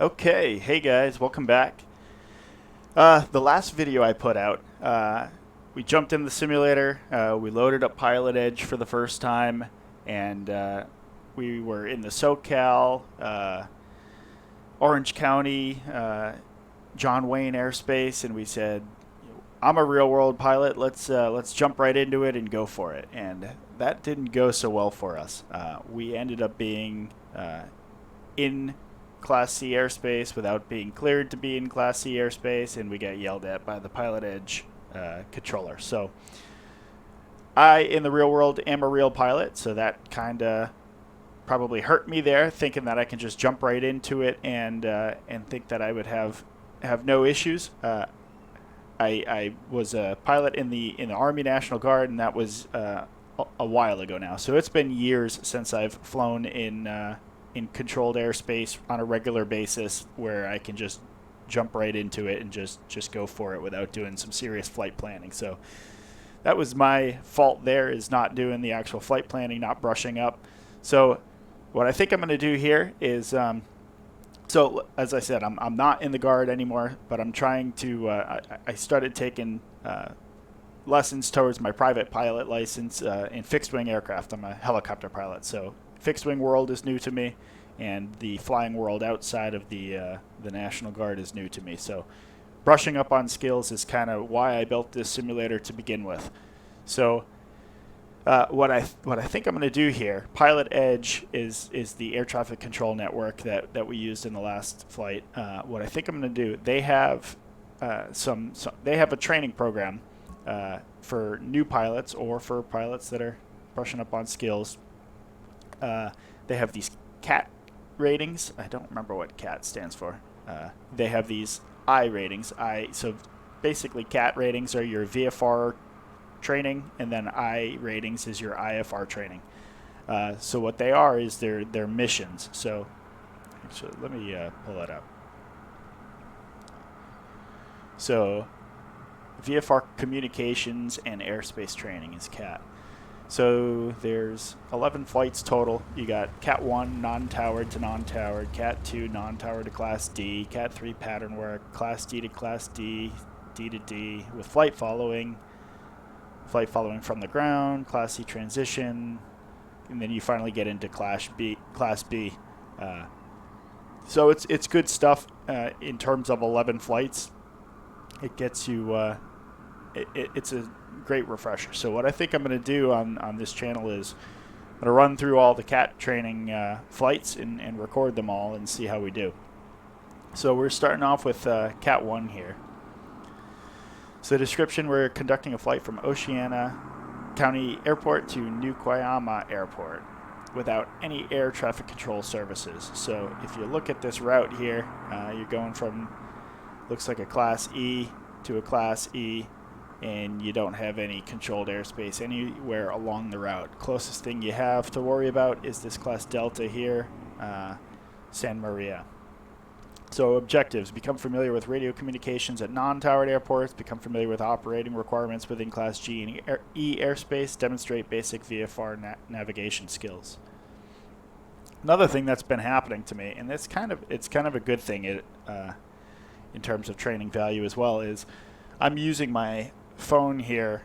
Okay, hey guys, welcome back. The last video I put out, we jumped in the simulator, we loaded up PilotEdge for the first time, and we were in the SoCal, Orange County, John Wayne airspace, and we said, I'm a real world pilot, let's jump right into it and go for it. And that didn't go so well for us. We ended up being in Class C airspace without being cleared to be in Class C airspace, and we got yelled at by the PilotEdge controller. So I, in the real world, am a real pilot, so that kind of probably hurt me there, thinking that I can just jump right into it and think that I would have no issues. I was a pilot in the Army National Guard, and that was a while ago now. So it's been years since I've flown in controlled airspace on a regular basis, where I can just jump right into it and just go for it without doing some serious flight planning. So that was my fault there, is not doing the actual flight planning, not brushing up. So what I think I'm going to do here is, so as I said, I'm not in the Guard anymore, but I'm trying to, I started taking lessons towards my private pilot license in fixed-wing aircraft. I'm a helicopter pilot, so fixed-wing world is new to me, and the flying world outside of the National Guard is new to me. So brushing up on skills is kind of why I built this simulator to begin with. So what I think I'm going to do here, PilotEdge is the air traffic control network that we used in the last flight. What I think I'm going to do, they have they have a training program for new pilots or for pilots that are brushing up on skills. They have these CAT ratings. I don't remember what CAT stands for. They have these I ratings. So basically, CAT ratings are your VFR training, and then I ratings is your IFR training. So what they are is their missions. So actually, let me pull that up. So VFR communications and airspace training is CAT. So there's 11 flights total. You got Cat-01 non-towered to non-towered, Cat-2 non-towered to Class D, Cat-3 pattern work, Class D to Class D, D to D, with flight following from the ground, Class C transition, and then you finally get into Class B. So it's good stuff in terms of 11 flights. It gets you. It's a great refresher. So what I think I'm going to do on this channel is I'm going to run through all the CAT training flights and record them all and see how we do. So we're starting off with Cat-1 here. So description, we're conducting a flight from Oceana County Airport to Nuquayama Airport without any air traffic control services. So if you look at this route here, you're going from, looks like a Class E to a Class E, and you don't have any controlled airspace anywhere along the route. Closest thing you have to worry about is this Class Delta here, San Maria. So objectives: become familiar with radio communications at non-towered airports, become familiar with operating requirements within Class G and E airspace, demonstrate basic VFR navigation skills. Another thing that's been happening to me, and it's kind of a good thing in terms of training value as well, is I'm using my phone here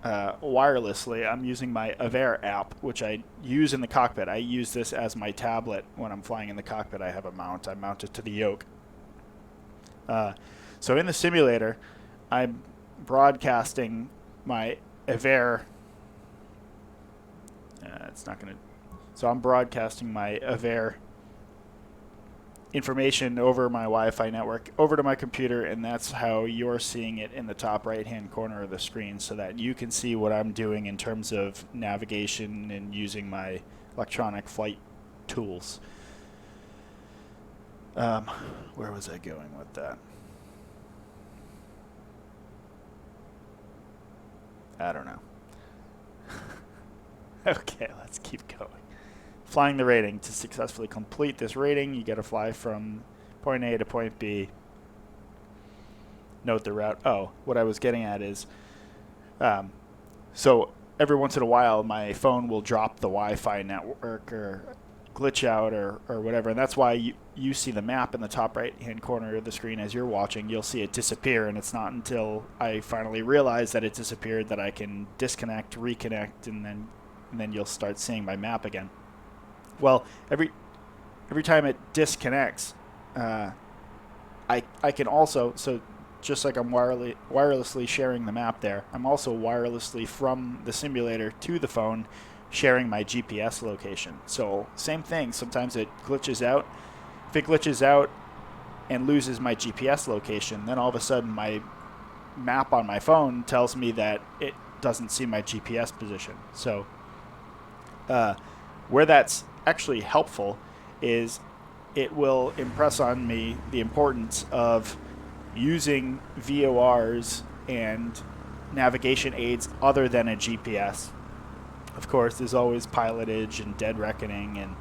wirelessly. I'm using my Avere app, which I use in the cockpit. I use this as my tablet when I'm flying in the cockpit. I have a mount. I mount it to the yoke. So in the simulator, I'm broadcasting my Avere. It's not going to. So I'm broadcasting my Avere information over my Wi-Fi network over to my computer, and that's how you're seeing it in the top right hand corner of the screen, so that you can see what I'm doing in terms of navigation and using my electronic flight tools. Where was I going with that? I don't know. Okay, let's keep going. Flying the rating. To successfully complete this rating, you got to fly from point A to point B. Note the route. Oh, what I was getting at is, so every once in a while, my phone will drop the Wi-Fi network, or glitch out or whatever. And that's why you see the map in the top right-hand corner of the screen as you're watching. You'll see it disappear, and it's not until I finally realize that it disappeared that I can disconnect, reconnect, and then you'll start seeing my map again. Well, every time it disconnects, I can also, so just like I'm wirelessly sharing the map there, I'm also wirelessly from the simulator to the phone sharing my GPS location. So same thing, sometimes it glitches out. If it glitches out and loses my GPS location, then all of a sudden my map on my phone tells me that it doesn't see my GPS position. So where that's actually helpful is it will impress on me the importance of using VORs and navigation aids other than a GPS. Of course, there's always PilotEdge and dead reckoning and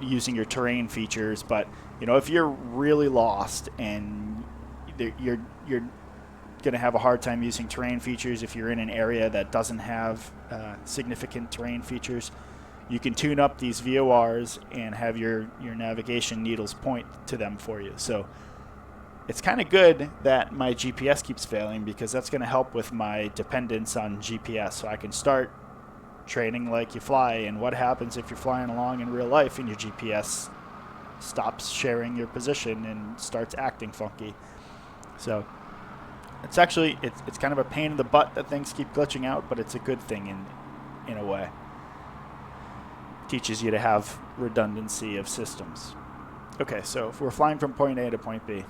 using your terrain features, but if you're really lost and you're going to have a hard time using terrain features if you're in an area that doesn't have significant terrain features, you can tune up these VORs and have your navigation needles point to them for you. So it's kind of good that my GPS keeps failing, because that's going to help with my dependence on GPS. So I can start training like you fly, and what happens if you're flying along in real life and your GPS stops sharing your position and starts acting funky. So it's actually it's kind of a pain in the butt that things keep glitching out, but it's a good thing in a way. Teaches you to have redundancy of systems. Okay, so if we're flying from point A to point B,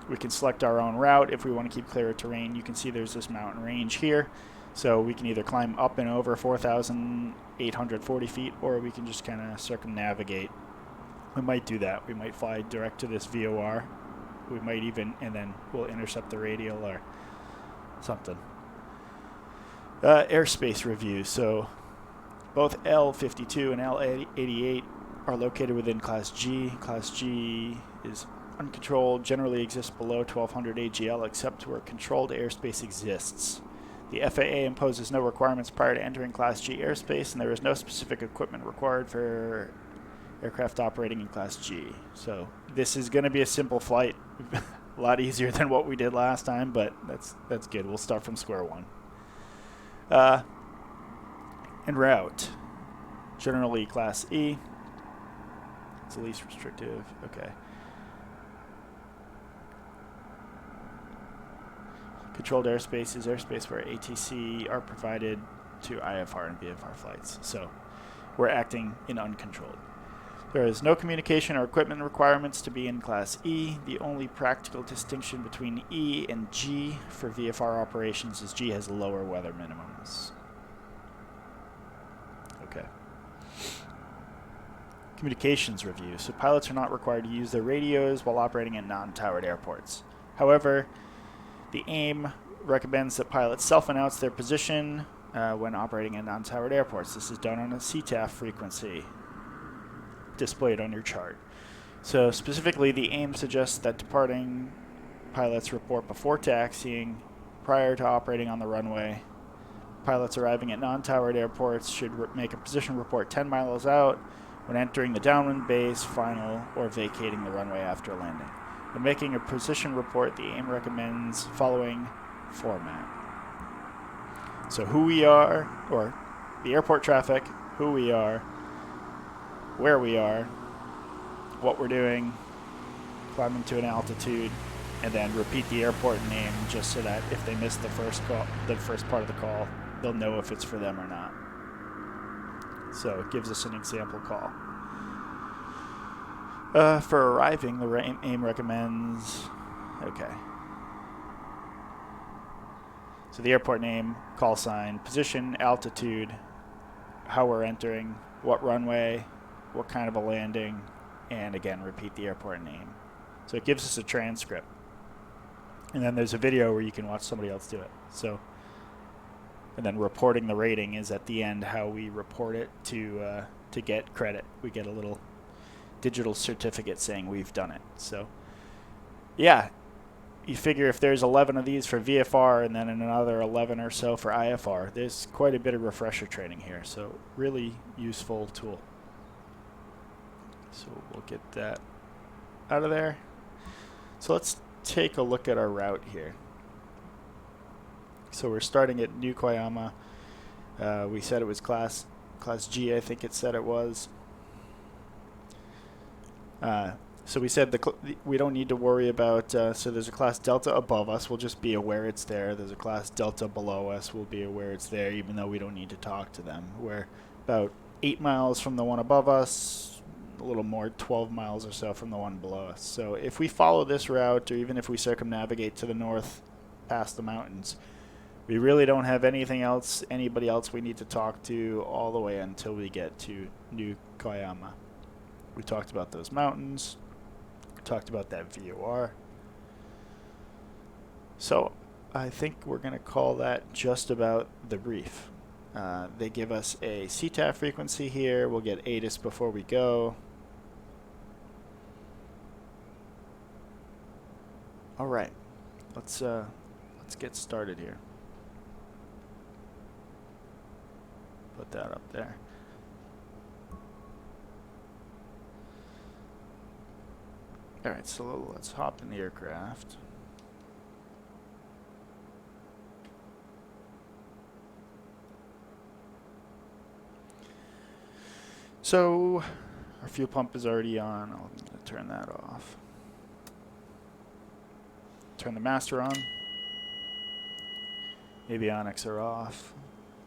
we can select our own route. If we want to keep clear of terrain, you can see there's this mountain range here. So we can either climb up and over 4,840 feet, or we can just kind of circumnavigate. We might do that. We might fly direct to this VOR. We might even, and then we'll intercept the radial or something. Airspace review. So both L52 and L88 are located within Class G. Class G is uncontrolled, generally exists below 1200 AGL except where controlled airspace exists. The FAA imposes no requirements prior to entering Class G airspace, and there is no specific equipment required for aircraft operating in Class G. So this is going to be a simple flight, a lot easier than what we did last time, but that's good. We'll start from square one. En route, generally Class E. It's the least restrictive. Okay. Controlled airspace is airspace where ATC are provided to IFR and VFR flights. So we're acting in uncontrolled. There is no communication or equipment requirements to be in Class E. The only practical distinction between E and G for VFR operations is G has lower weather minimums. Okay. Communications review. So pilots are not required to use their radios while operating at non-towered airports. However, the AIM recommends that pilots self-announce their position when operating at non-towered airports. This is done on a CTAF frequency displayed on your chart. So specifically, the AIM suggests that departing pilots report before taxiing, prior to operating on the runway. Pilots arriving at non-towered airports should make a position report 10 miles out when entering the downwind base, final, or vacating the runway after landing. When making a position report, the AIM recommends following format. So who we are, or the airport traffic, who we are, where we are, what we're doing, climbing to an altitude, and then repeat the airport name just so that if they miss the first part of the call, they'll know if it's for them or not. So it gives us an example call. For arriving, the AIM recommends, okay. So the airport name, call sign, position, altitude, how we're entering, what runway, what kind of a landing, and again, repeat the airport name. So it gives us a transcript. And then there's a video where you can watch somebody else do it. So, and then reporting the rating is at the end how we report it to get credit. We get a little digital certificate saying we've done it. So yeah, you figure if there's 11 of these for VFR and then another 11 or so for IFR, there's quite a bit of refresher training here. So really useful tool. So we'll get that out of there. So let's take a look at our route here. So we're starting at New Koyama. We said it was class G, I think it said it was. So we said we don't need to worry about, so there's a class Delta above us. We'll just be aware it's there. There's a class Delta below us. We'll be aware it's there, even though we don't need to talk to them. We're about 8 miles from the one above us, a little more, 12 miles or so from the one below us. So if we follow this route, or even if we circumnavigate to the north past the mountains, we really don't have anything else, anybody else we need to talk to all the way until we get to New Koyama. We talked about those mountains. We talked about that VOR. So I think we're going to call that just about the brief. They give us a CTAF frequency here. We'll get ATIS before we go. All right, let's get started here. Put that up there. All right, so let's hop in the aircraft. So our fuel pump is already on. I'll turn that off. Turn the master on. Avionics are off.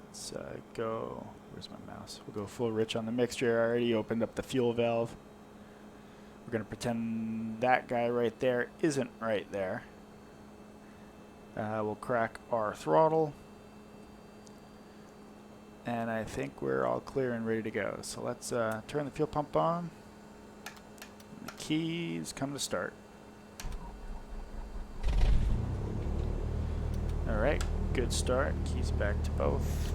Let's go. Where's my mouse? We'll go full rich on the mixture. I already opened up the fuel valve. We're going to pretend that guy right there isn't right there. We'll crack our throttle. And I think we're all clear and ready to go. So let's turn the fuel pump on. And the keys come to start. All right, good start. Keys back to both.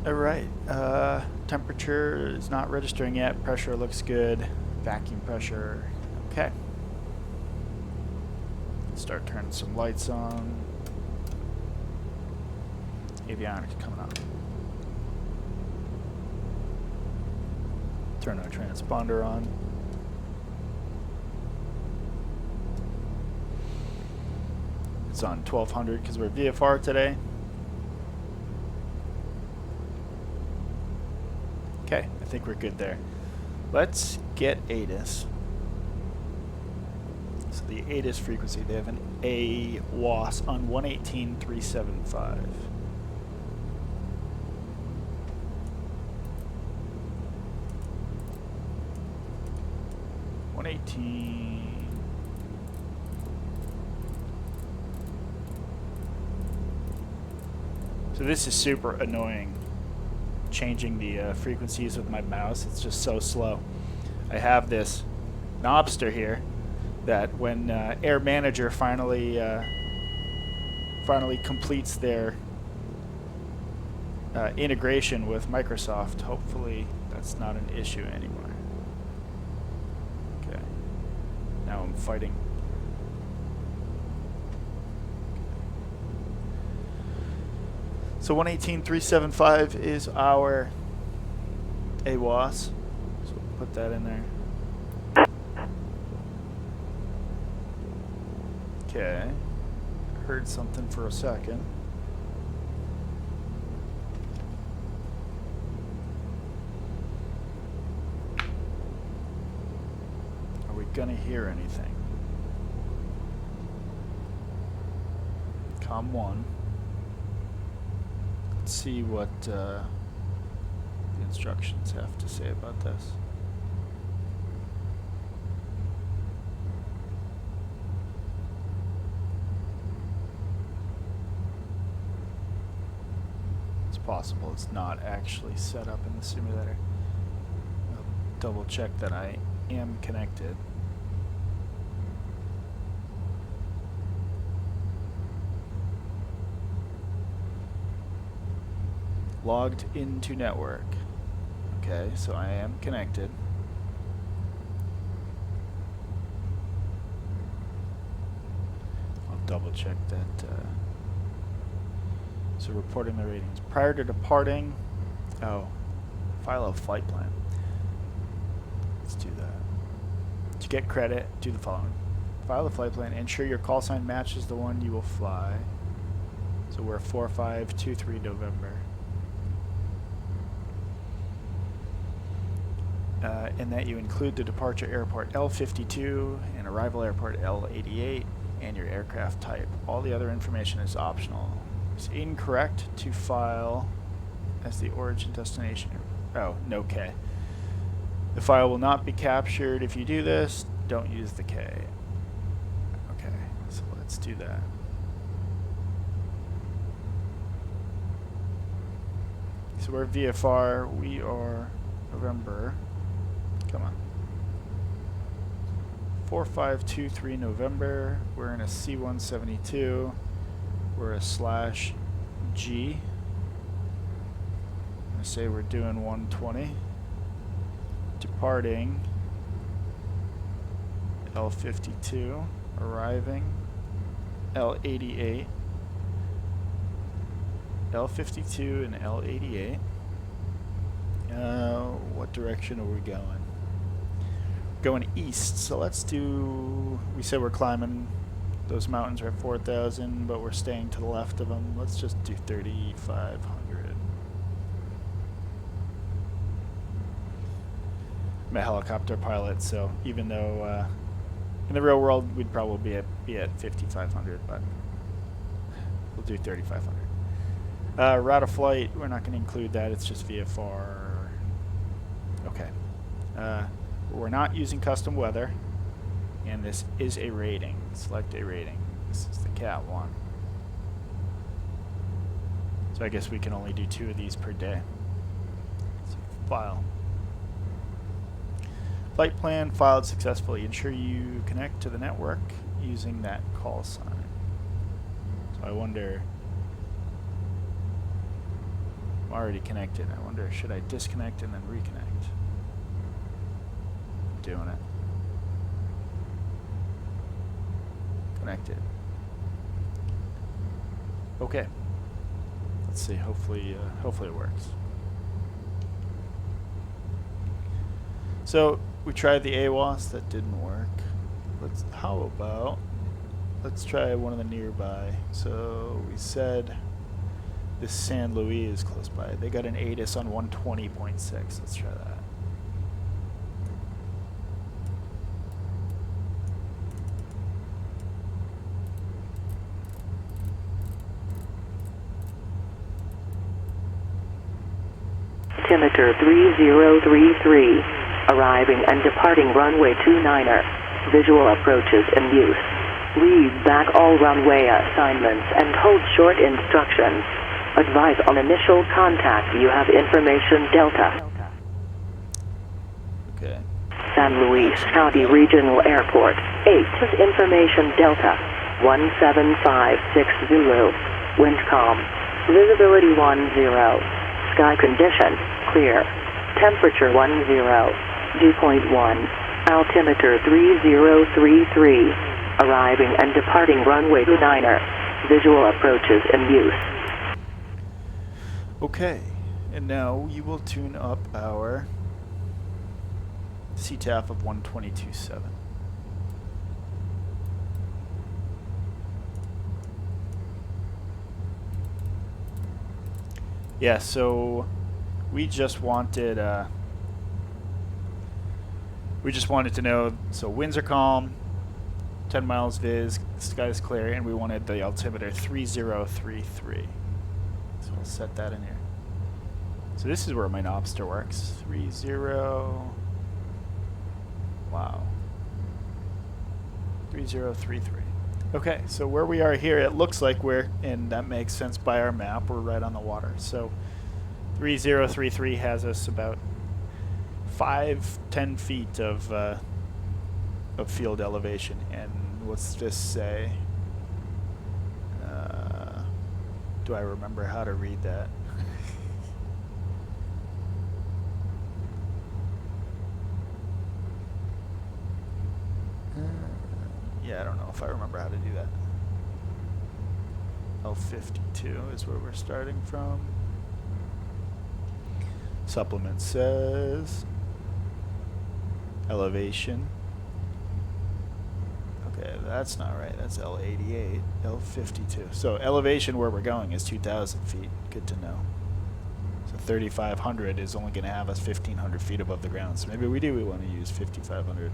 All right, temperature is not registering yet. Pressure looks good. Vacuum pressure, okay. Start turning some lights on. Avionics coming on. Turn our transponder on. It's on 1200 because we're VFR today. Okay, I think we're good there. Let's get ATIS. So the ATIS frequency, they have an AWAS on 118.375. So this is super annoying, changing the frequencies with my mouse. It's just so slow. I have this knobster here that when Air Manager finally completes their integration with Microsoft, hopefully that's not an issue anymore. Okay, now I'm fighting. So 118.375 is our AWAS. So we'll put that in there. Okay. Heard something for a second. Are we gonna hear anything? COM 1. Let's see what the instructions have to say about this. It's possible it's not actually set up in the simulator. I'll double check that I am connected. Logged into network. Okay, so I am connected. I'll double check that. So reporting the ratings. Prior to departing, Oh, file a flight plan. Let's do that. To get credit, do the following. File the flight plan. Ensure your call sign matches the one you will fly. So we're 4523 November. And that you include the departure airport L52 and arrival airport L88 and your aircraft type. All the other information is optional. It's incorrect to file as the origin destination. Oh, no K. The file will not be captured if you do this. Don't use the K. Okay, so let's do that. So we're VFR. We are November. Come on. 4523 November. We're in a C-172. We're a /G. I'm going to say we're doing 120. Departing L52. Arriving L88. L52 and L88. What direction are we going? Going east, so let's do, we said we're climbing, those mountains are at 4,000, but we're staying to the left of them. Let's just do 3,500. I'm a helicopter pilot, so even though in the real world we'd probably be at 5,500, but we'll do 3,500. Route of flight, we're not going to include that, it's just VFR. Okay. We're not using custom weather, and this is a rating. Select a rating. This is the Cat-01. So I guess we can only do 2 of these per day. So file. Flight plan filed successfully. Ensure you connect to the network using that call sign. So I wonder, I'm already connected. I wonder, should I disconnect and then reconnect? Doing it. Connected. Okay. Let's see. Hopefully it works. So we tried the AWAS. That didn't work. How about let's try one of the nearby. So we said this San Luis is close by. They got an ATIS on 120.6. Let's try that. Altimeter 3033, arriving and departing runway 29er. Visual approaches in use. Read back all runway assignments and hold short instructions. Advise on initial contact. You have information Delta. Okay. San Luis County Regional Airport. 8 is information Delta. 1756 Zulu. Wind calm. Visibility 10. Sky condition, clear. Temperature 10. Dew point 1. Altimeter 3033. Arriving and departing runway 29er. Visual approaches in use. Okay, and now we will tune up our CTAF of 122.7. Yeah, so we just wanted to know, so winds are calm, 10 miles viz, sky is clear, and we wanted the altimeter 3033. So we'll set that in here. So this is where my Knobster works. 30. Wow. 3033. Okay, so where we are here, it looks like we're, and that makes sense by our map, we're right on the water. So 3033 has us about 5-10 feet of field elevation. And what's this say? Do I remember how to read that? Yeah, I don't know if I remember how to do that. L52 is where we're starting from. Supplement says elevation. Okay, that's not right. That's L88, L52. So elevation where we're going is 2,000 feet. Good to know. So 3,500 is only going to have us 1,500 feet above the ground. So maybe we want to use 5,500.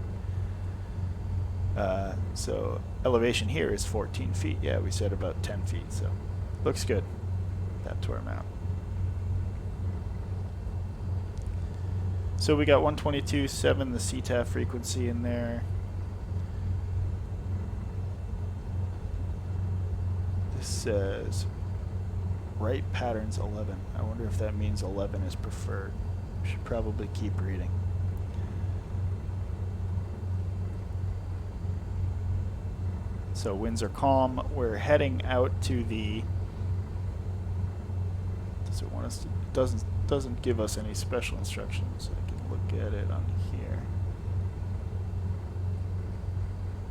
So elevation here is 14 feet. Yeah, we said about 10 feet. So looks good. That's where I'm at. So we got 122.7, the CTAF frequency in there. This says right patterns 11. I wonder if that means 11 is preferred. Should probably keep reading. So winds are calm. We're heading out to the. Does it want us to? It doesn't give us any special instructions. I can look at it on here.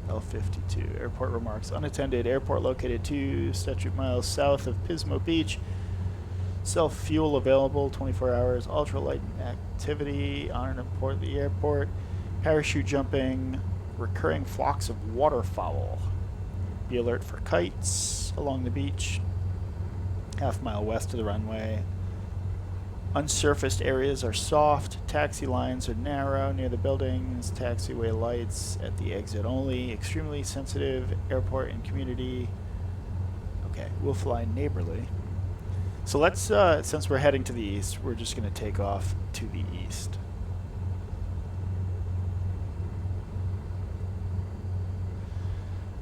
L52 airport remarks unattended. Airport located 2 statute miles south of Pismo Beach. Self fuel available 24 hours. Ultralight activity on and aboard the airport. Parachute jumping. Recurring flocks of waterfowl. Be alert for kites along the beach. Half-mile west of the runway. Unsurfaced areas are soft. Taxi lines are narrow near the buildings. Taxiway lights at the exit only. Extremely sensitive airport and community. Okay, we'll fly neighborly. So let's, since we're heading to the east, we're just going to take off to the east.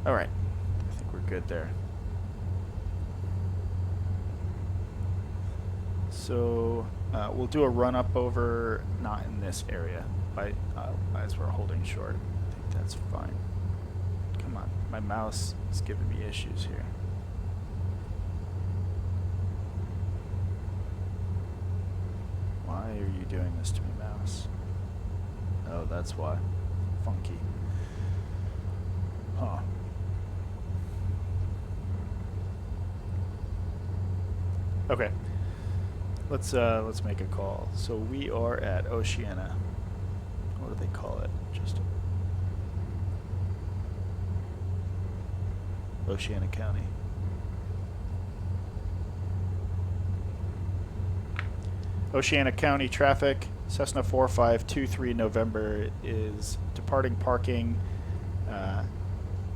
All right. I think we're good there. So we'll do a run up over, not in this area, by, as we're holding short. I think that's fine. Come on, my mouse is giving me issues here. Why are you doing this to me, mouse? Oh, that's why. Funky. Huh. Okay. Let's make a call. So we are at Oceana. What do they call it? Just Oceana County. Oceana County traffic. Cessna 4523 November is departing parking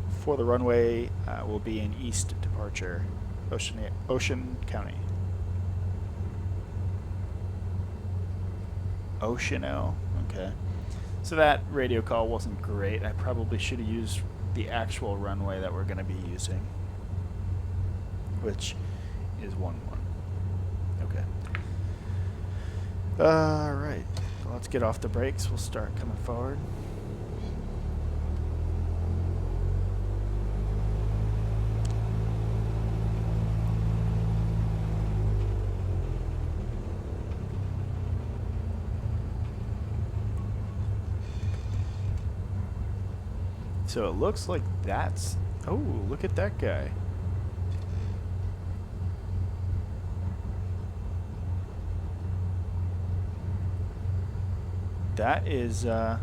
for the runway. Will be in east departure. Ocean County. Oceano. Okay. So that radio call wasn't great. I probably should have used the actual runway that we're going to be using, which is 11. Okay. Alright. So let's get off the brakes. We'll start coming forward. So it looks like that's... Oh, look at that guy. That is... Now,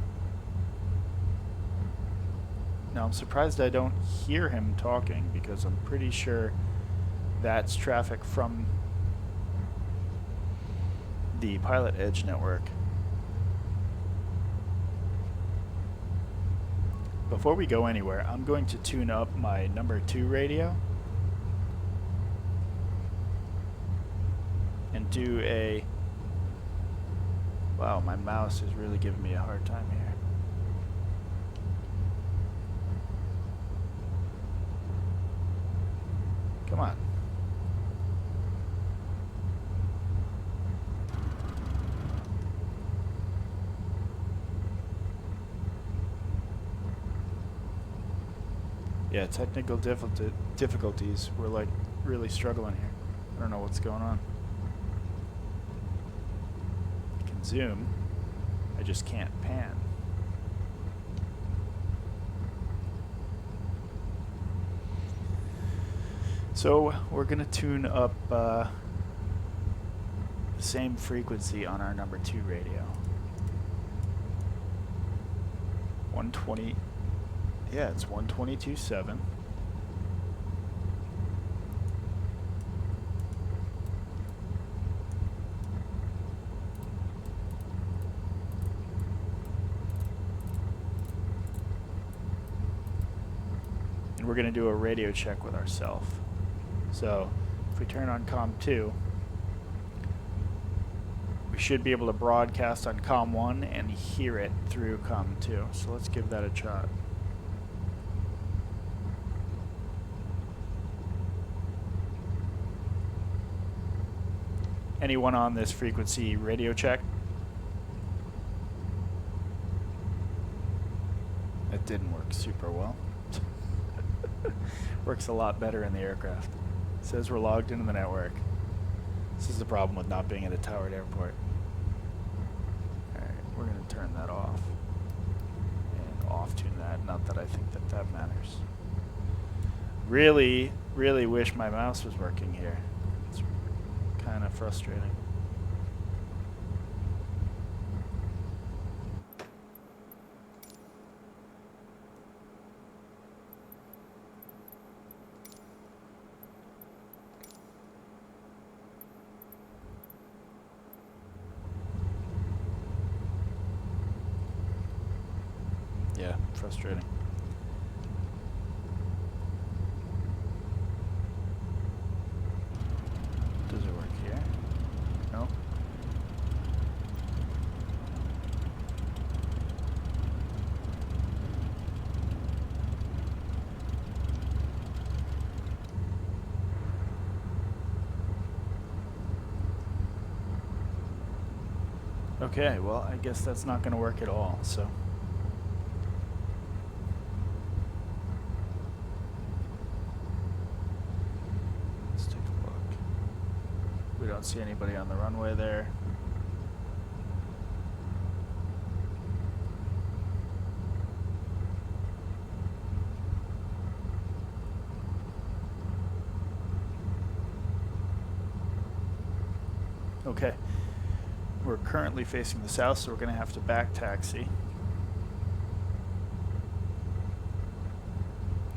I'm surprised I don't hear him talking, because I'm pretty sure that's traffic from the PilotEdge network. Before we go anywhere, I'm going to tune up my number 2 radio and do a... Wow, my mouse is really giving me a hard time here. Come on. Yeah, technical difficulties. We're like really struggling here. I don't know what's going on. I can zoom. I just can't pan. So we're gonna tune up the same frequency on our number 2 radio. 120. Yeah, it's 122.7. And we're going to do a radio check with ourselves. So if we turn on COM 2, we should be able to broadcast on COM 1 and hear it through COM 2. So let's give that a shot. Anyone on this frequency radio check? It didn't work super well. Works a lot better in the aircraft. It says we're logged into the network. This is the problem with not being at a towered airport. Alright, we're going to turn that off. And off-tune that. Not that I think that that matters. Really, really wish my mouse was working here. It's kind of frustrating. Yeah, frustrating. Does it work here? No. Okay, well, I guess that's not going to work at all, so. We don't see anybody on the runway there. Okay. We're currently facing the south, so we're going to have to back taxi.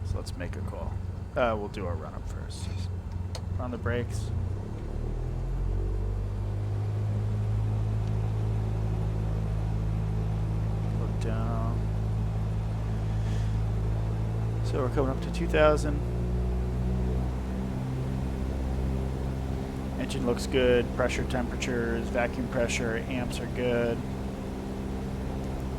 So let's make a call. We'll do our run-up first. On the brakes. Down. So we're coming up to 2,000. Engine looks good. Pressure, temperatures, vacuum pressure, amps are good.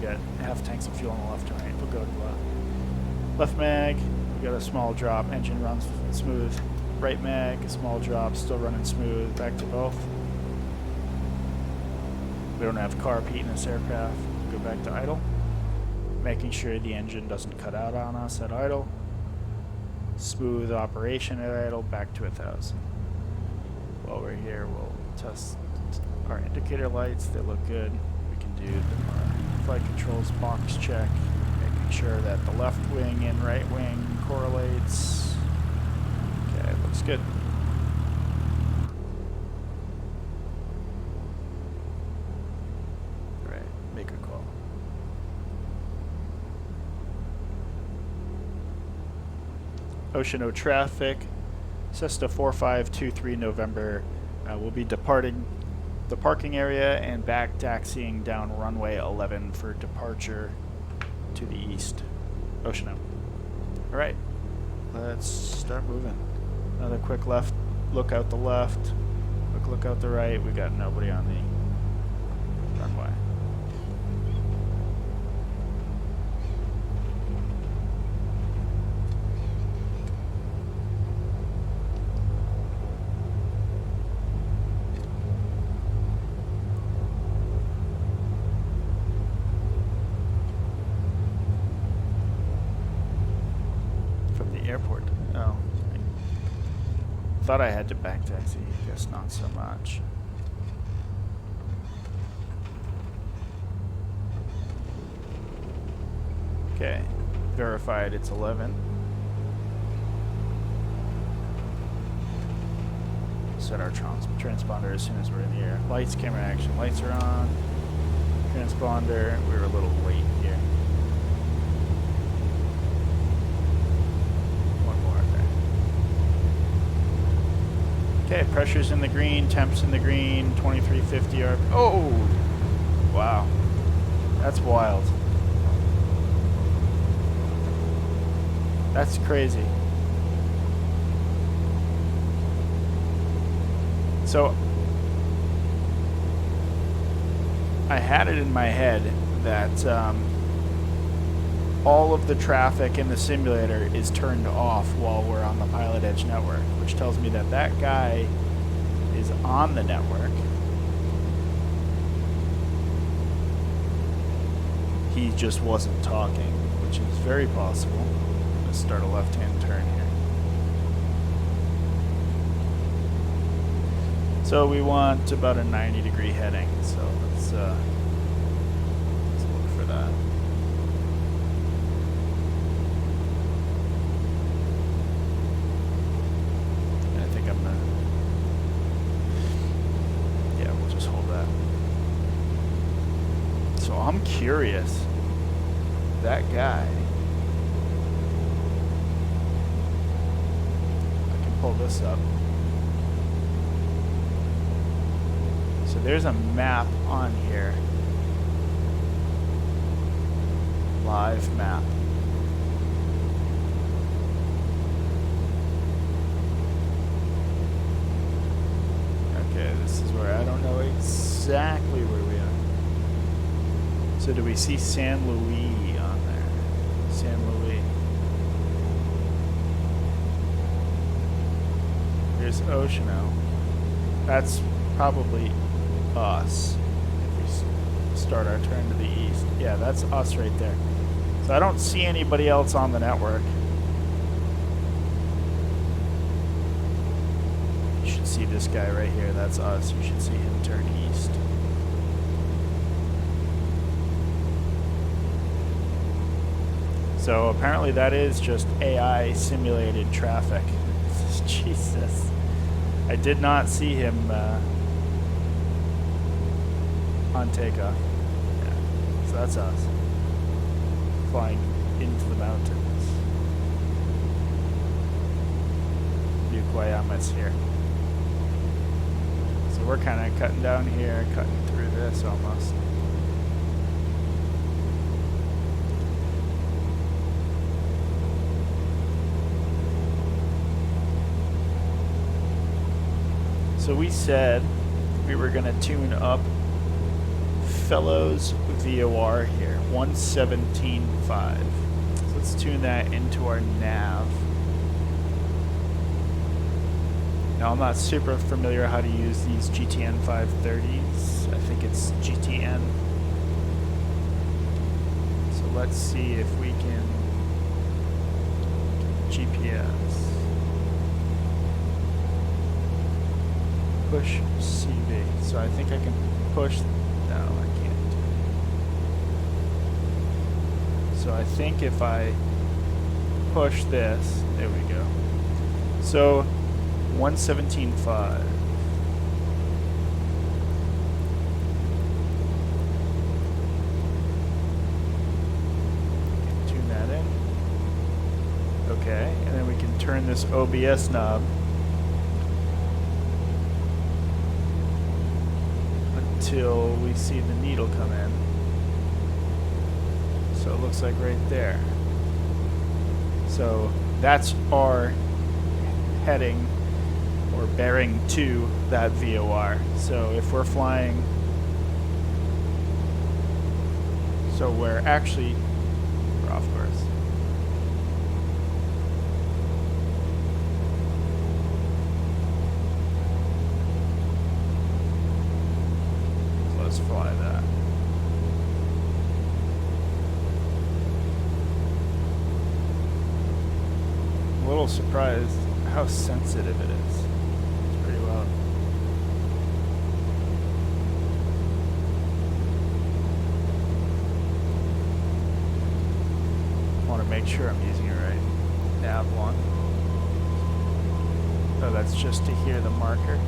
We got half tanks of fuel on the left and right. We'll go to left mag. We got a small drop. Engine runs smooth. Right mag, a small drop, still running smooth. Back to both. We don't have carb heat in this aircraft. Go back to idle. Making sure the engine doesn't cut out on us at idle. Smooth operation at idle, back to 1,000. While we're here, we'll test our indicator lights. They look good. We can do the flight controls box check, making sure that the left wing and right wing correlates. Okay, looks good. Right, make a call. Ocean O traffic, Cessna 4523 November. We'll be departing the parking area and back taxiing down runway 11 for departure to the east. Ocean O. All right, let's start moving. Another quick left look out the left, quick look out the right. We got nobody on the runway. Airport. Oh. I thought I had to back taxi. Guess not so much. Okay. Verified it's 11. set our transponder as soon as we're in the air. Lights, camera, action. Lights are on. Transponder. We were a little late here. One more. Okay, pressure's in the green, temps in the green, 2350 RP. Oh! Wow. That's wild. That's crazy. So, I had it in my head that all of the traffic in the simulator is turned off while we're on the PilotEdge network, which tells me that that guy is on the network. He just wasn't talking, which is very possible. Let's start a left-hand turn here. So we want about a 90-degree heading, so let's look for that. And I think I'm gonna, yeah, we'll just hold that. So I'm curious, that guy, I can pull this up. So there's a map on here. Live map. Okay, this is where I don't know exactly where we are. So do we see San Luis on there? San Luis. Here's Oceano. That's probably us if we start our turn to the east. Yeah, that's us right there. So I don't see anybody else on the network. You should see this guy right here. That's us. You should see him turn east. So apparently that is just AI simulated traffic. Jesus. I did not see him on takeoff. Yeah. So that's us. Flying into the mountains. Yuquayamas here. So we're kind of cutting down here, cutting through this almost. So we said we were going to tune up Fellows VOR here, 117.5. So let's tune that into our nav. Now I'm not super familiar how to use these GTN 530s. I think it's GTN. So let's see if we can GPS. Push CV. So I think I can push. No, I can't. So I think if I push this, there we go. So 117.5. Tune that in. Okay, and then we can turn this OBS knob until we see the needle come in. So it looks like right there. So that's our heading or bearing to that VOR. So if we're flying, so we're actually, we're off course. Let's fly that. I'm a little surprised how sensitive it is. It's pretty loud. I want to make sure I'm using it right. Nav 1. Oh, that's just to hear the marker.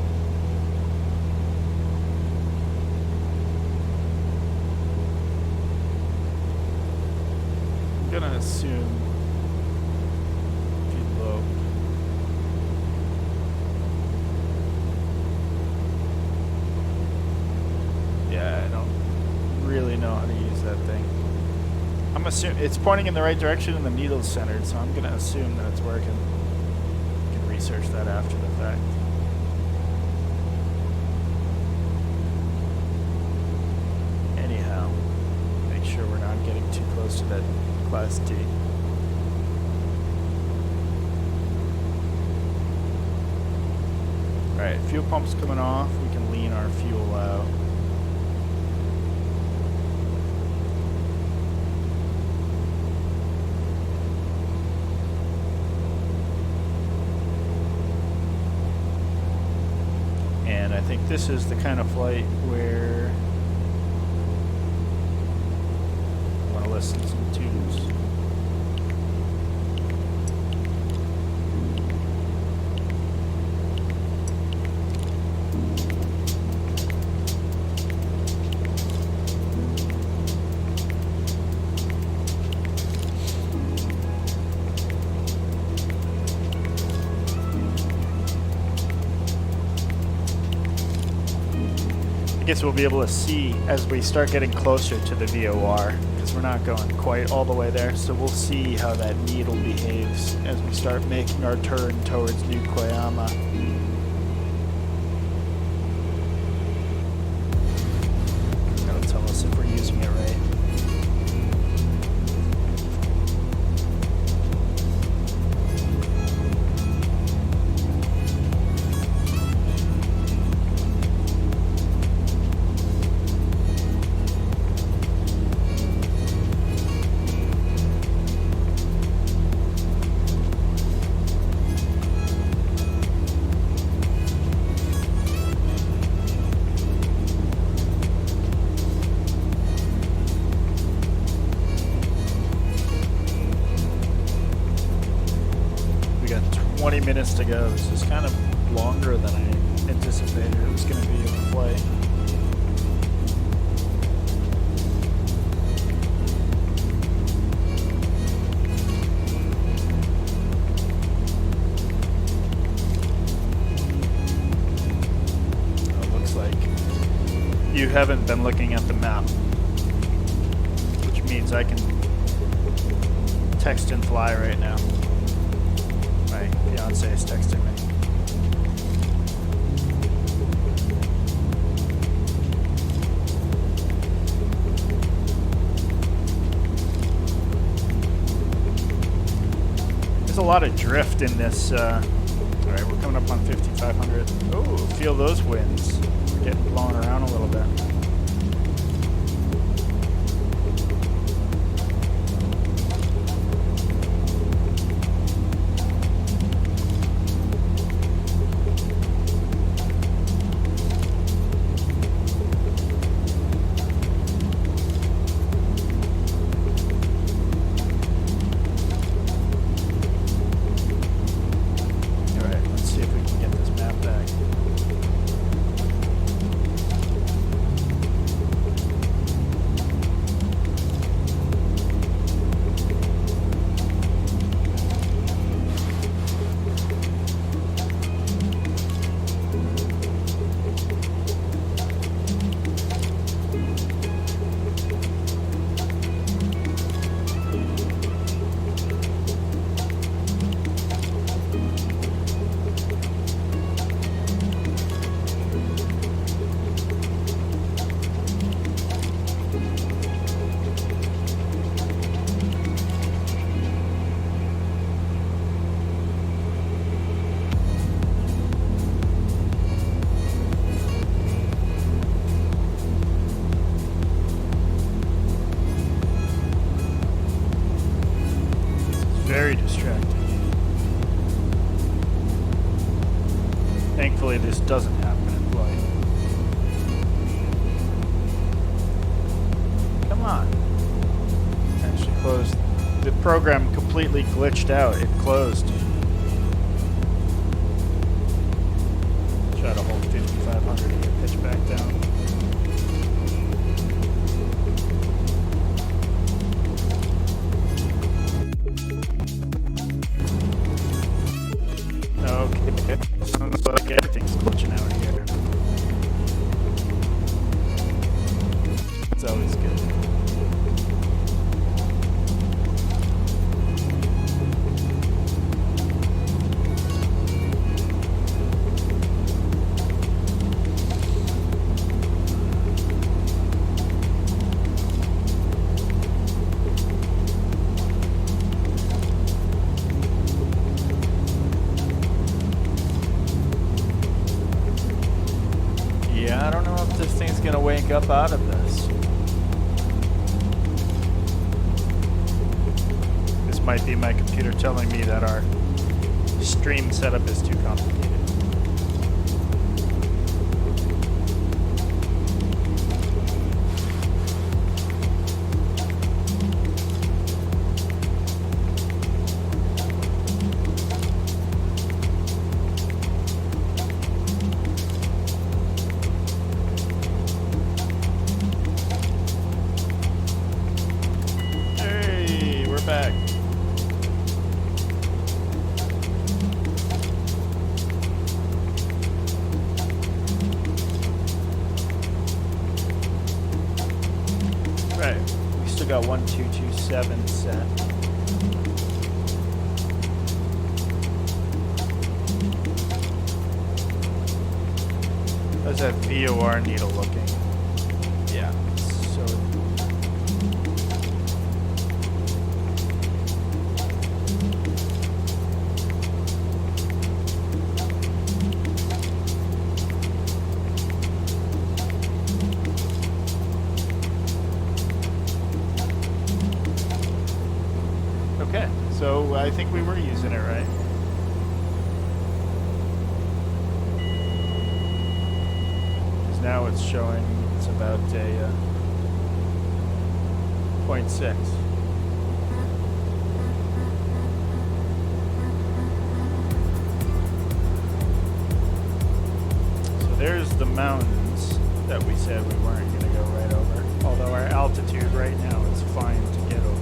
gonna assume feed low. Yeah, I don't really know how to use that thing. I'm assuming it's pointing in the right direction and the needle's centered, so I'm gonna assume that it's working. You can research that after the fact. Anyhow, make sure we're not getting too close to that Class D. Alright, fuel pump's coming off. We can lean our fuel out. And I think this is the kind of flight where I want to listen to some tunes. I guess we'll be able to see as we start getting closer to the VOR, because we're not going quite all the way there, so we'll see how that needle behaves as we start making our turn towards New Koyama. That'll tell us if we're using it right. Minutes to go. This is kind of longer than I anticipated it was going to be of a flight. Oh, it looks like you haven't been looking at the map, which means I can text and fly right now. My fiance is texting me. There's a lot of drift in this. Alright, we're coming up on 5,500. Oh, feel those winds. We're getting blown around a little bit. Very distracting. Thankfully, this doesn't happen in flight. Come on. Actually closed. The program completely glitched out. It closed. Try to hold 5,500 and get pitch back down. It's always good. Yeah, I don't know if this thing's gonna wake up out of this. This might be my computer telling me that our stream setup is too complicated. Back. Right, we still got 1227 set. How's that VOR needle looking? Yeah, so okay, so I think we were using it right. Because now it's showing it's about a 0.6. So there's the mountains that we said we weren't going to go right over. Although our altitude right now is fine to get over.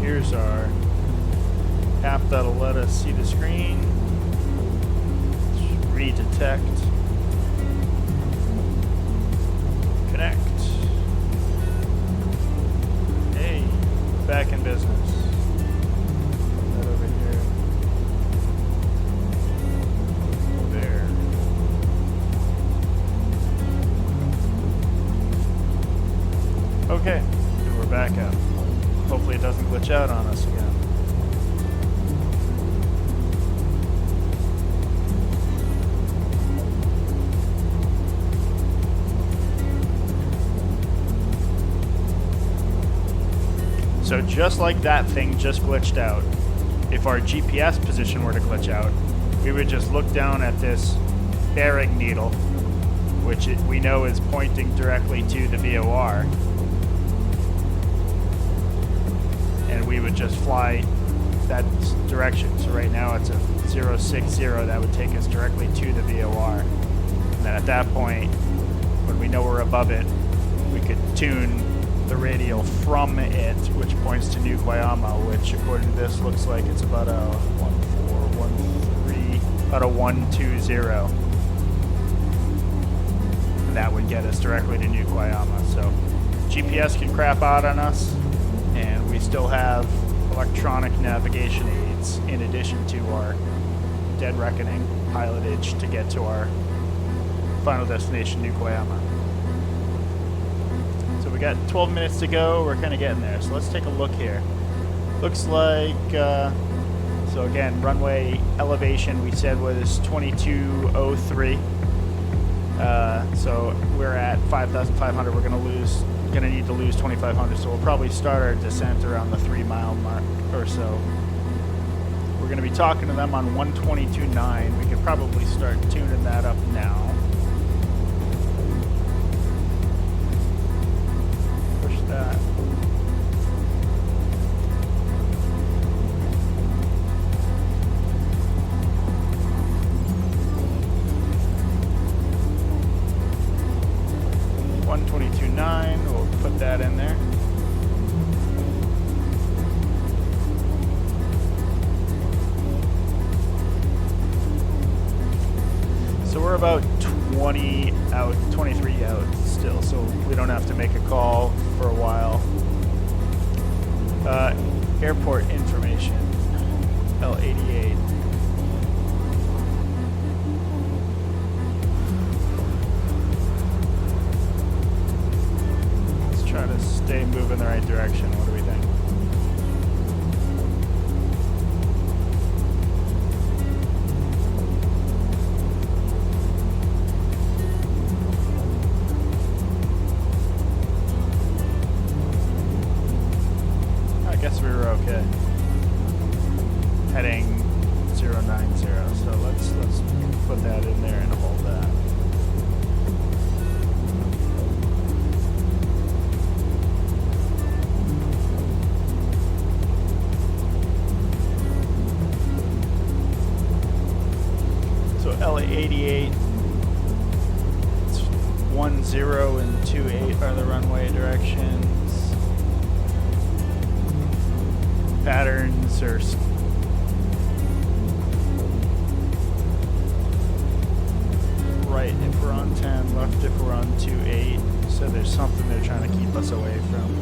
Here's our app that'll let us see the screen. Redetect. Connect. Hey, back in business. Put that over here. There. Okay, and we're back up. Hopefully it doesn't glitch out on us again. So just like that thing just glitched out, if our GPS position were to glitch out, we would just look down at this bearing needle, which we know is pointing directly to the VOR. And we would just fly that direction. So right now it's a 060 that would take us directly to the VOR. And then at that point, when we know we're above it, we could tune the radial from it, which points to New Guayama, which according to this looks like it's about a 1413, about a 120. And that would get us directly to New Guayama. So GPS can crap out on us, and we still have electronic navigation aids in addition to our dead reckoning PilotEdge to get to our final destination, New Guayama. So we got 12 minutes to go. We're kind of getting there. So let's take a look here. Looks like, so again, runway elevation we said was 2203. So we're at 5,500. We're going to lose going to need to lose 2,500, so we'll probably start our descent around the 3-mile mark or so. We're going to be talking to them on 122.9. We could probably start tuning that up now. Push that. We'll put that in there. So we're about 20 out, 23 out still, so we don't have to make a call for a while. Airport information, L88. Try to stay moving the right direction. What do we think? I guess we were okay. Heading 090, so let's put that in there and hold that. L88, it's 10 and 28 are the runway directions. Patterns are right if we're on 10, left if we're on 28. So there's something they're trying to keep us away from.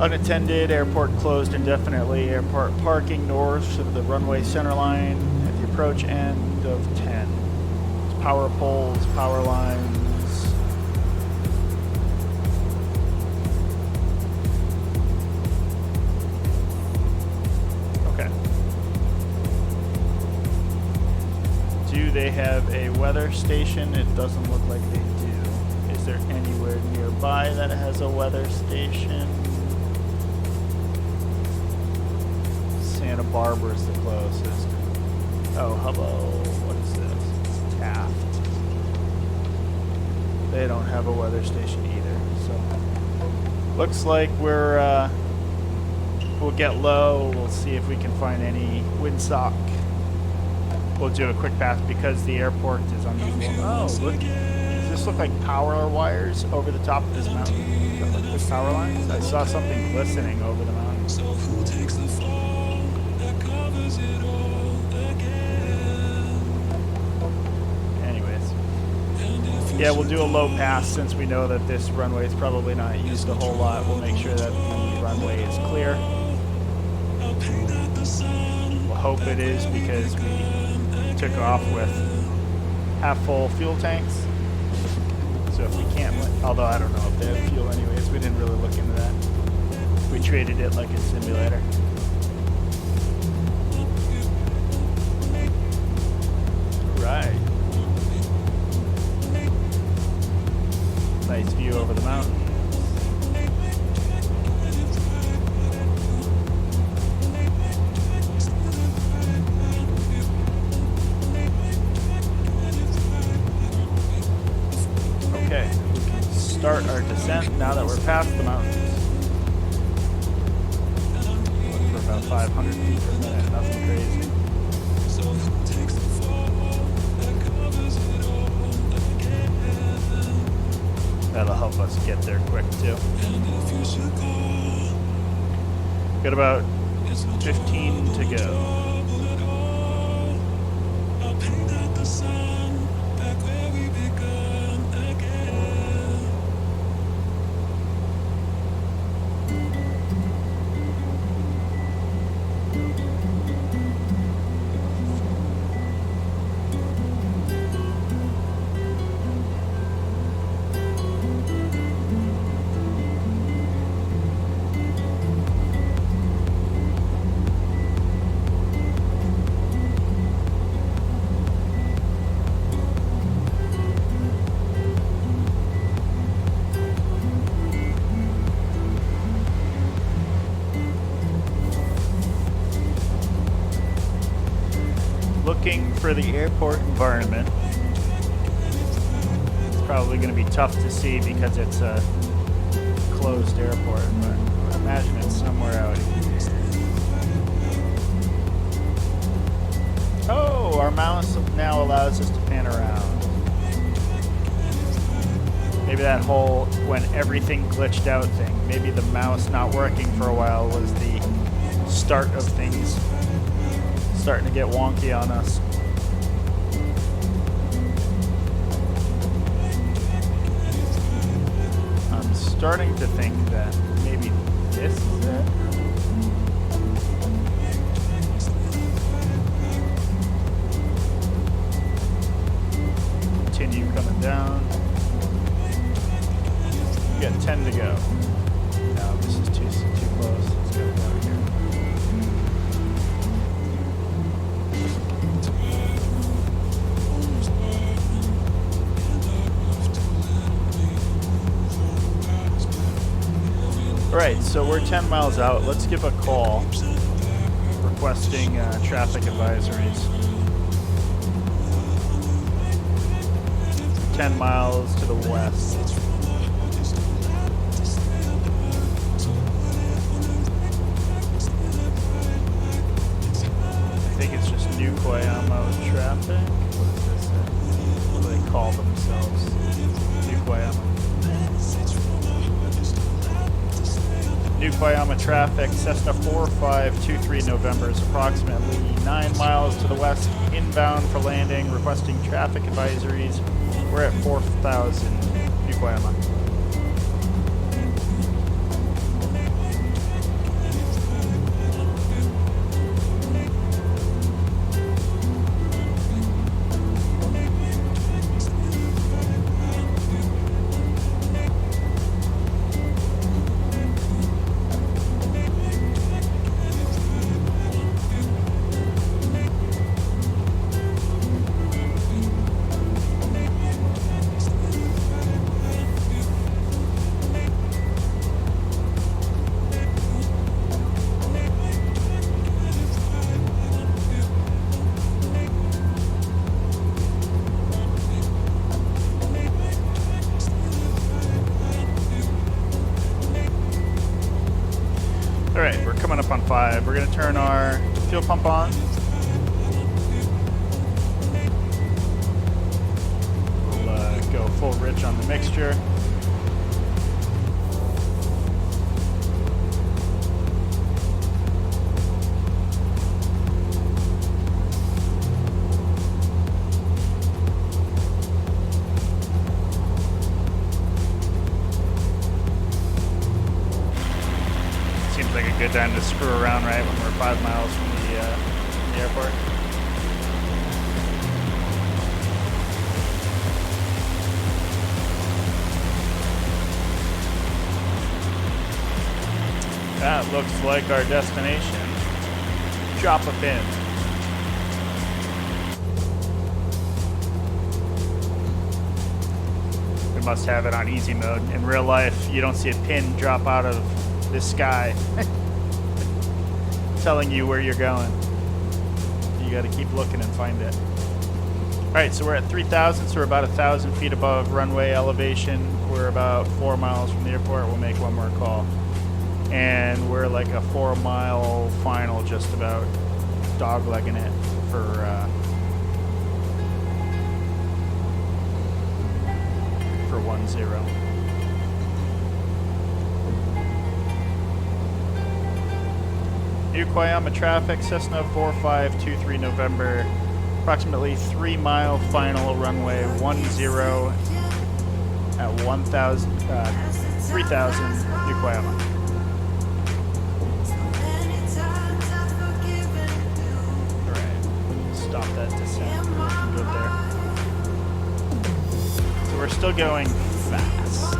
Unattended, airport closed indefinitely, airport parking north of the runway center line at the approach end of 10. It's power poles, power lines. Okay. Do they have a weather station? It doesn't look like they do. Is there anywhere nearby that has a weather station? Santa Barbara's the closest. Oh, hello. What is this? Taft. They don't have a weather station either. So, looks like we'll get low. We'll see if we can find any windsock. We'll do a quick pass because the airport is unusual. Oh, look. Does this look like power wires over the top of this mountain? Does that look like power lines? I saw something glistening over the mountain. So who takes the fall that covers it all again? Anyways. Yeah, we'll do a low pass since we know that this runway is probably not used a whole lot. We'll make sure that the runway is clear. We'll hope it is because we took off with half full fuel tanks. So if we can't, although I don't know if they have fuel anyways, we didn't really look into that. We treated it like a simulator. Right. Nice view over the mountain. Okay, we can start our descent now that we're past the mountains. Look for about 500 feet per minute, nothing crazy. That'll help us get there quick too. Got about 15 to go. for the airport environment. It's probably going to be tough to see because it's a closed airport, but I would imagine it's somewhere out here. Oh, our mouse now allows us to pan around. Maybe that whole when everything glitched out thing, maybe the mouse not working for a while was the start of things starting to get wonky on us. I'm starting to think that maybe this is it. Continue coming down. We got 10 to go. No, this is too close. Let's go down here. Alright, so we're 10 miles out. Let's give a call requesting traffic advisories. 10 miles to the west. I think it's just New Koyama traffic. What is this? What do they call themselves? New Koyama. New Koyama traffic, Cessna 4523 November is approximately 9 miles to the west, inbound for landing, requesting traffic advisories. We're at 4,000, New Koyama. Alright, we're coming up on 5. We're going to turn our fuel pump on. We'll go full rich on the mixture. Like a good time to screw around right when we're 5 miles from the airport. That looks like our destination. Drop a pin. We must have it on easy mode. In real life, you don't see a pin drop out of the sky telling you where you're going. You got to keep looking and find it. Alright, so we're at 3,000, so we're about 1,000 feet above runway elevation. We're about 4 miles from the airport. We'll make one more call. And we're like a 4-mile final, just about doglegging it for 1-0. New Koyama traffic, Cessna 4523 November, approximately 3-mile final runway 10 at 3,000 New Koyama. Alright, stop that descent. Good there. So we're still going fast,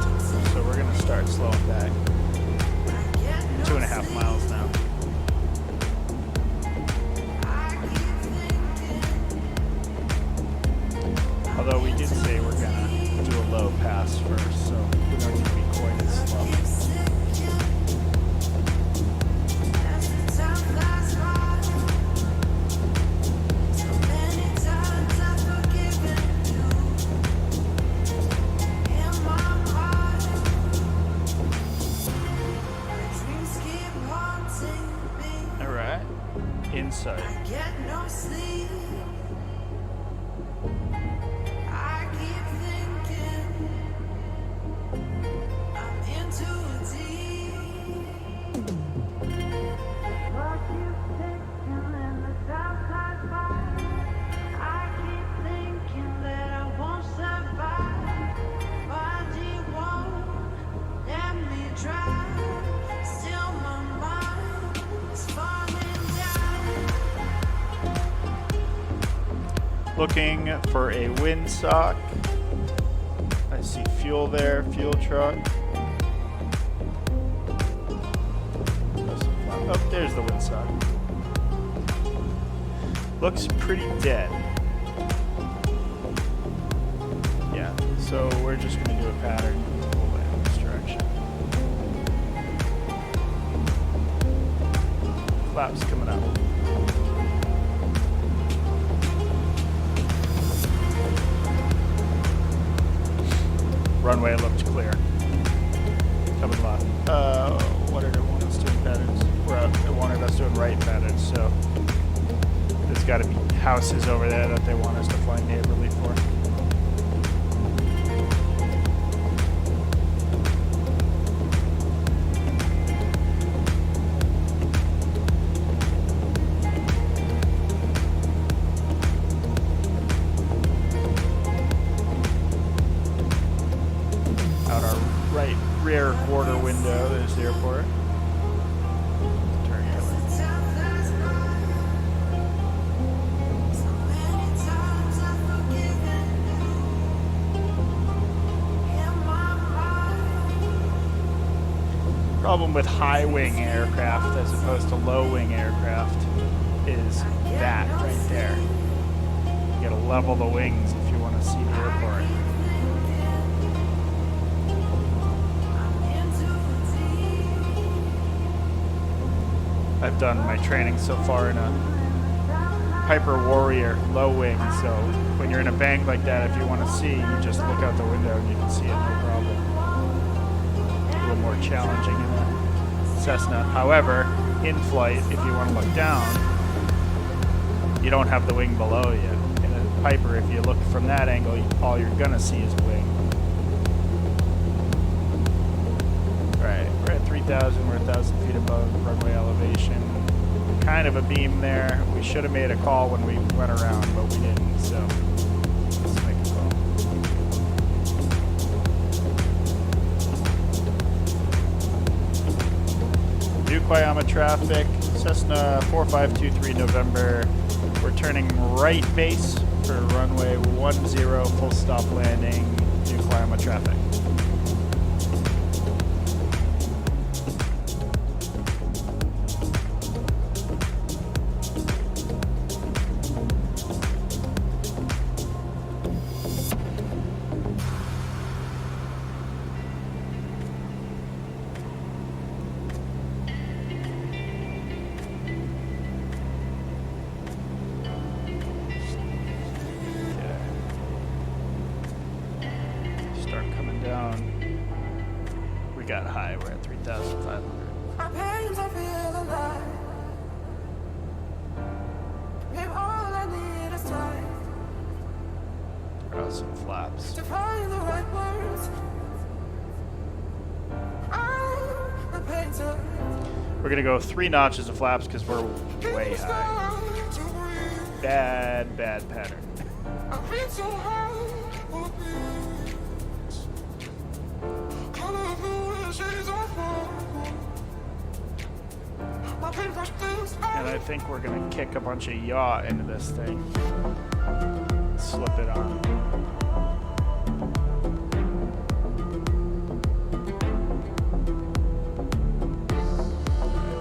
so we're going to start slowing back. 2.5 miles now. Although we did say we're gonna do a low pass first, so we don't need to be quite as slow. sight. I get no sleep. I keep thinking I'm in too deep. What you thinking in the dark side fire? I keep thinking that I won't survive. Body won't let me drive. Still my mind is falling down. Looking for a windsock. I see fuel there, fuel truck. Oh, there's the windsock. Looks pretty dead. Yeah, so we're just going to do a pattern. We'll land this direction. Flaps coming up. Runway looked clear. Coming left. What did it want us doing patterns? It wanted us doing right patterns, so there's got to be houses over there that they want us to fly neighborly for. Out our right rear quarter window, there's the airport. Turn here. Problem with high wing aircraft as opposed to low wing aircraft is that right there. You gotta level the wings if you want to see the airport. I've done my training so far in a Piper Warrior low wing, so when you're in a bank like that, if you want to see, you just look out the window and you can see it, no problem. A little more challenging in a Cessna. However, in flight, if you want to look down, you don't have the wing below you. In a Piper, if you look from that angle, all you're going to see is wing. Right, we're at 3,000, we're 1,000 feet above runway elevation. Kind of a beam there. We should have made a call when we went around, but we didn't, so let's make a call. New Kiama traffic, Cessna 4523 November. We're turning right base for runway 10, full stop landing, New Kiama traffic. We got high, we're at 3,500. My pains, I feel alive. Maybe all I need is time Throw out some flaps. to find the right words. I'm a painter. We're gonna go 3 notches of flaps because we're way high. Bad pattern. I've been so high. And I think we're gonna kick a bunch of yaw into this thing. Slip it on.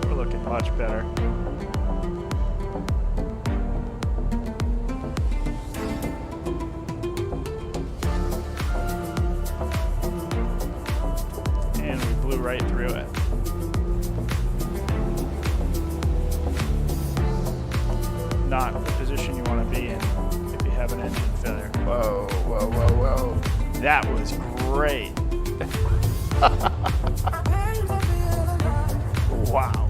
We're looking much better. And we blew right through it. Not the position you want to be in if you have an engine failure. Whoa, whoa, whoa, whoa. That was great. Wow.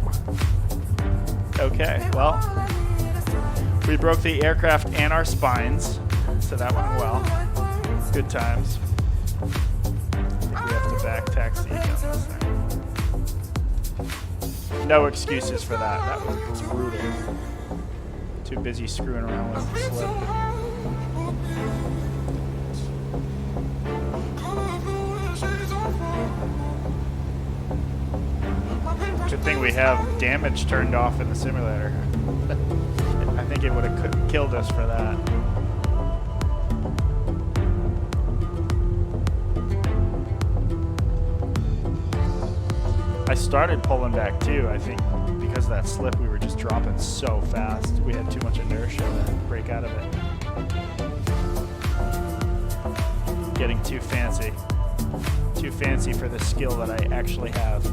Okay, well, We broke the aircraft and our spines, so that went well. Good times. I think we have to back taxi on this thing. No excuses for that. That was brutal. Too busy screwing around with the slip. Good thing we have damage turned off in the simulator. I think it would have killed us for that. I started pulling back too. I think because of that slip, we were just dropping so fast. We had too much inertia to break out of it. Getting too fancy. Too fancy for the skill that I actually have.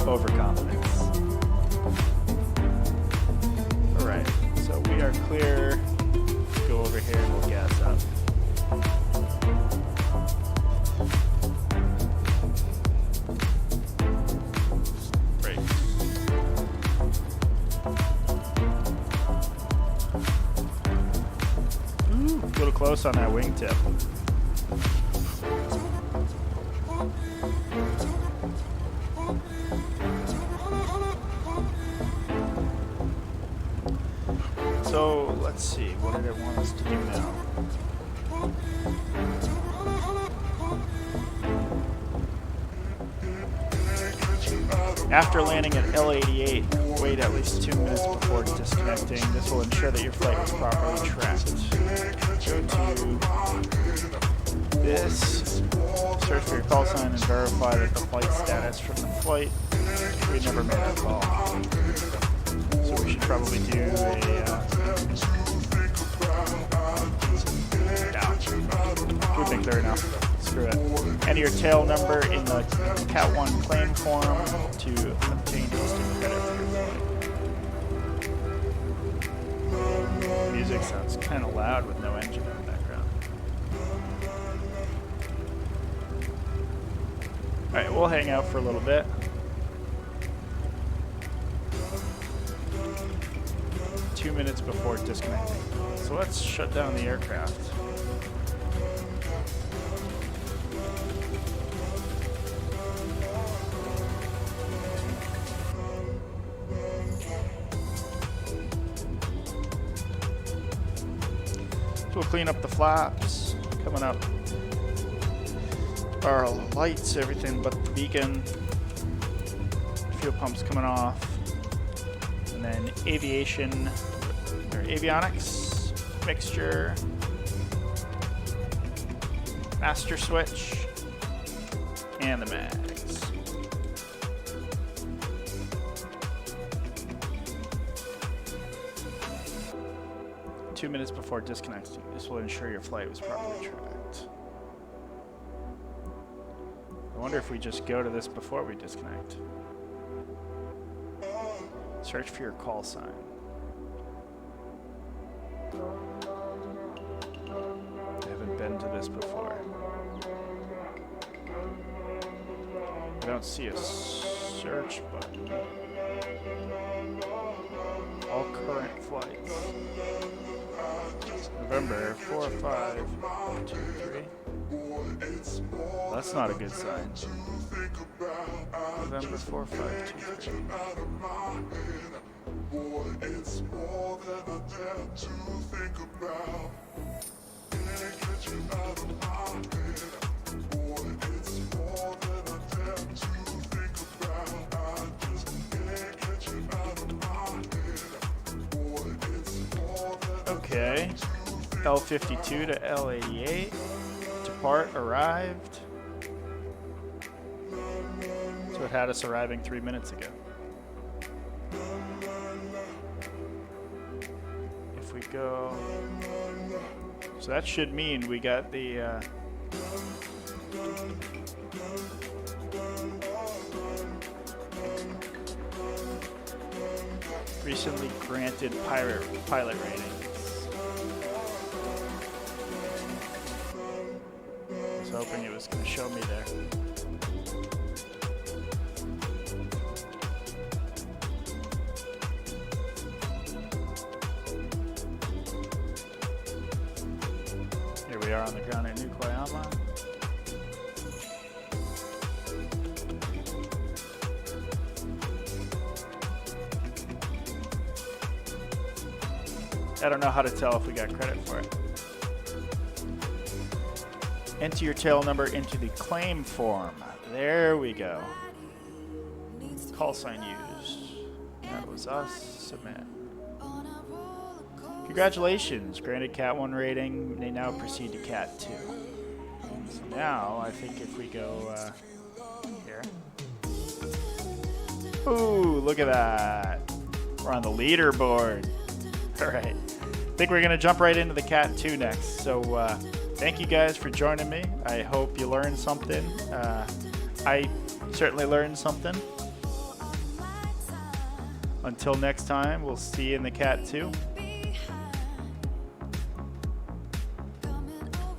Overconfidence. Alright, so we are clear. Let's go over here and we'll gas up. Brakes. Ooh, a little close on that wingtip. So let's see, what did it want us to do now? After landing at L88, wait at least 2 minutes before disconnecting. This will ensure that your flight was properly tracked. Go to this, search for your call sign and verify that the flight status from the flight. We never made that call. So we should probably do a we think they're enough. Screw it. Enter your tail number in the Cat-01 claim form to obtain instant credit for your flight. Music sounds kind of loud with no engine in the background. Alright, we'll hang out for a little bit. 2 minutes before disconnecting. So let's shut down the aircraft. So we'll clean up the flaps. Coming up. Our lights, everything but the beacon. Fuel pumps coming off. And then aviation, or avionics, mixture, master switch, and the mags. Two minutes before disconnecting. This will ensure your flight was properly tracked. I wonder if we just go to this before we disconnect. Search for your call sign. I haven't been to this before. I don't see a search button. All current flights. November 4523. That's not a good sign. November 4523. It's more than I dare to think about. Can't get you out of my head. Boy, it's more than I dare to think about. I just can't get you out of my head. Boy, it's more than okay. L52 to L88. Depart arrived. So it had us arriving 3 minutes ago. If we go, so that should mean we got the recently granted pilot ratings. I was hoping it was going to show me there. I don't know how to tell if we got credit for it. Enter your tail number into the claim form. There we go. Call sign used. That was us. Submit. Congratulations. Granted Cat-1 rating. May now proceed to Cat-2. So now, I think if we go here. Ooh, look at that. We're on the leaderboard. All right. I think we're going to jump right into the Cat-2 next. So thank you guys for joining me. I hope you learned something. I certainly learned something. Until next time, we'll see you in the Cat-2.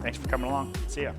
Thanks for coming along. See ya.